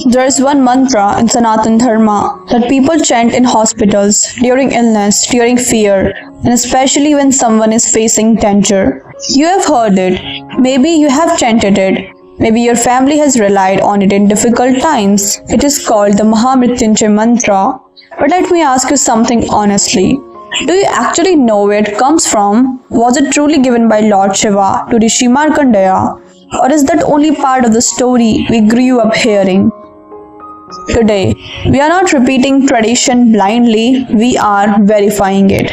There is one mantra in Sanatan Dharma that people chant in hospitals, during illness, during fear, and especially when someone is facing danger. You have heard it. Maybe you have chanted it. Maybe your family has relied on it in difficult times. It is called the Mahamrityunjay mantra. But let me ask you something honestly. Do you actually know where it comes from? Was it truly given by Lord Shiva to Rishi Markandeya? Or is that only part of the story we grew up hearing? Today, we are not repeating tradition blindly, we are verifying it.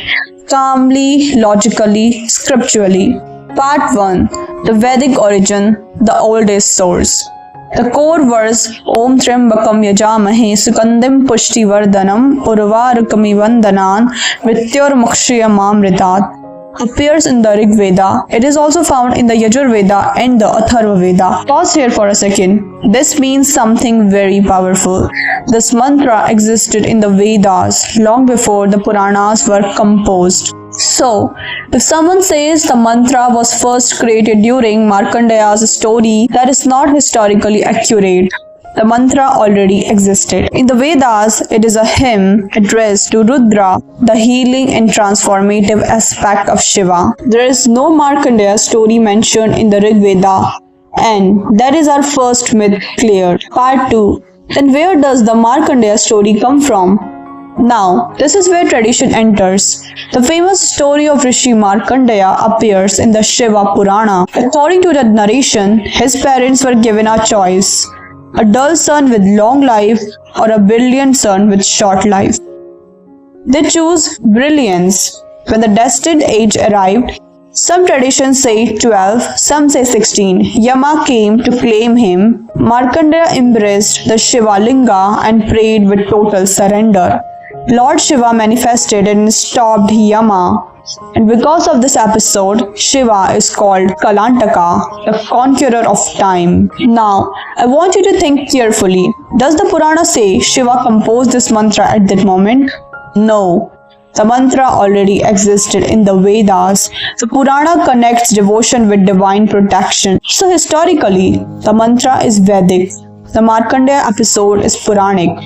Calmly, logically, scripturally. Part 1. The Vedic origin, the oldest source. The core verse Om Triambakam Yajamahe Sukandam Pushti Vardhanam Urvarukami Vandanan Mrityurmukshayamamritat appears in the Rig Veda. It is also found in the Yajur Veda and the Atharva Veda. Pause here for a second. This means something very powerful. This mantra existed in the Vedas long before the Puranas were composed. So, if someone says the mantra was first created during Markandeya's story, that is not historically accurate. The mantra already existed. In the Vedas, it is a hymn addressed to Rudra, the healing and transformative aspect of Shiva. There is no Markandeya story mentioned in the Rig Veda, and that is our first myth cleared. Part 2. Then where does the Markandeya story come from? Now, this is where tradition enters. The famous story of Rishi Markandeya appears in the Shiva Purana. According to the narration, his parents were given a choice: a dull son with long life or a brilliant son with short life. They choose brilliance. When the destined age arrived, some traditions say 12, some say 16. Yama came to claim him. Markandeya embraced the Shiva Linga and prayed with total surrender. Lord Shiva manifested and stopped Yama, and because of this episode, Shiva is called Kalantaka, the conqueror of time. Now, I want you to think carefully. Does the Purana say Shiva composed this mantra at that moment? No. The mantra already existed in the Vedas. The Purana connects devotion with divine protection. So historically, the mantra is Vedic. The Markandeya episode is Puranic.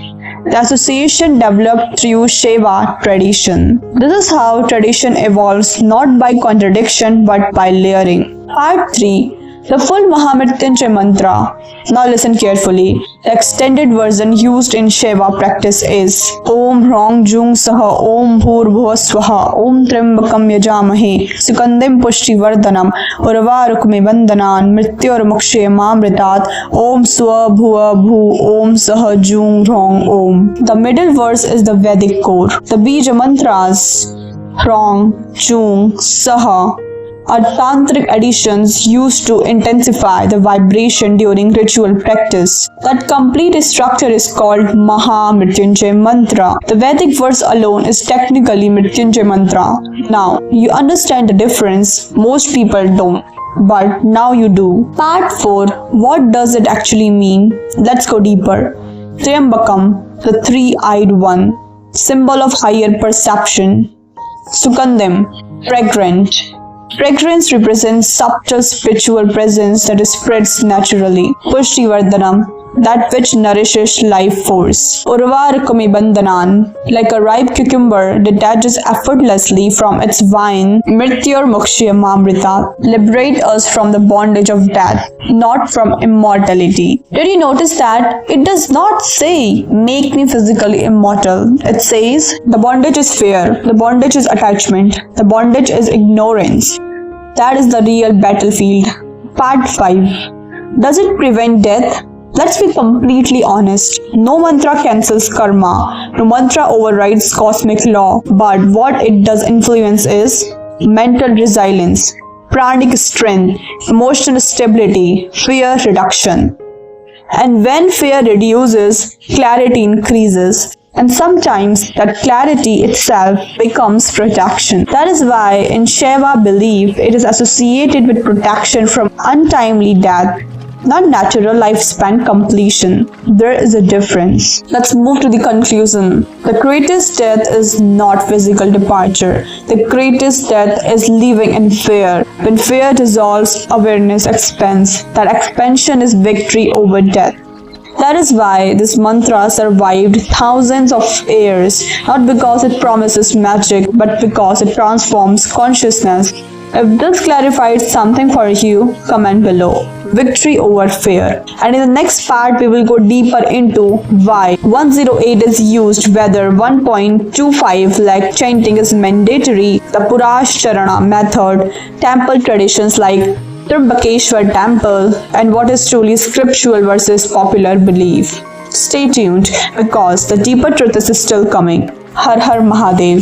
The association developed through Shiva tradition. This is how tradition evolves, not by contradiction but by layering. Part 3. The full Mahamrityunjay mantra. Now listen carefully. The extended version used in Shiva practice is Om Hrong Jung Saha Om Bhur Bhuva Swaha Om Triambakam Yajamahe Sukandam Pushti Vardhanam Urvarukami Vandanan Mrityurmukshayamamritat Om Swa Bhuva Bhu Om Saha Jung Hrong Om. The middle verse is the Vedic core. The Bija mantras Hrong, Jung, Saha are tantric additions used to intensify the vibration during ritual practice. That complete structure is called Mahamrityunjay mantra. The Vedic verse alone is technically Mrityunjay mantra. Now, you understand the difference. Most people don't. But now you do. Part 4. What does it actually mean? Let's go deeper. Triambakam, the three-eyed one, symbol of higher perception. Sukandam, fragrant. Fragrance represents subtle spiritual presence that spreads naturally. Pushti Vardhanam, that which nourishes life force. Urvarukami Bandhanan, like a ripe cucumber, detaches effortlessly from its vine. Mrityurmukshayamamritat, liberate us from the bondage of death, not from immortality. Did you notice that? It does not say, make me physically immortal. It says, the bondage is fear, the bondage is attachment, the bondage is ignorance. That is the real battlefield. Part 5. Does it prevent death? Let's be completely honest. No mantra cancels karma. No mantra overrides cosmic law. But what it does influence is mental resilience, pranic strength, emotional stability, fear reduction. And when fear reduces, clarity increases. And sometimes that clarity itself becomes protection. That is why in Shiva belief it is associated with protection from untimely death, not natural lifespan completion. There is a difference. Let's move to the conclusion. The greatest death is not physical departure. The greatest death is living in fear. When fear dissolves, awareness expands. That expansion is victory over death. That is why this mantra survived thousands of years, not because it promises magic, but because it transforms consciousness. If this clarified something for you, comment below. Victory over fear. And in the next part, we will go deeper into why 108 is used, whether 1.25 lakh chanting is mandatory, the Purash Charana method, temple traditions like Trimbakeshwar temple, and what is truly scriptural versus popular belief. Stay tuned because the deeper truth is still coming. Har Har Mahadev.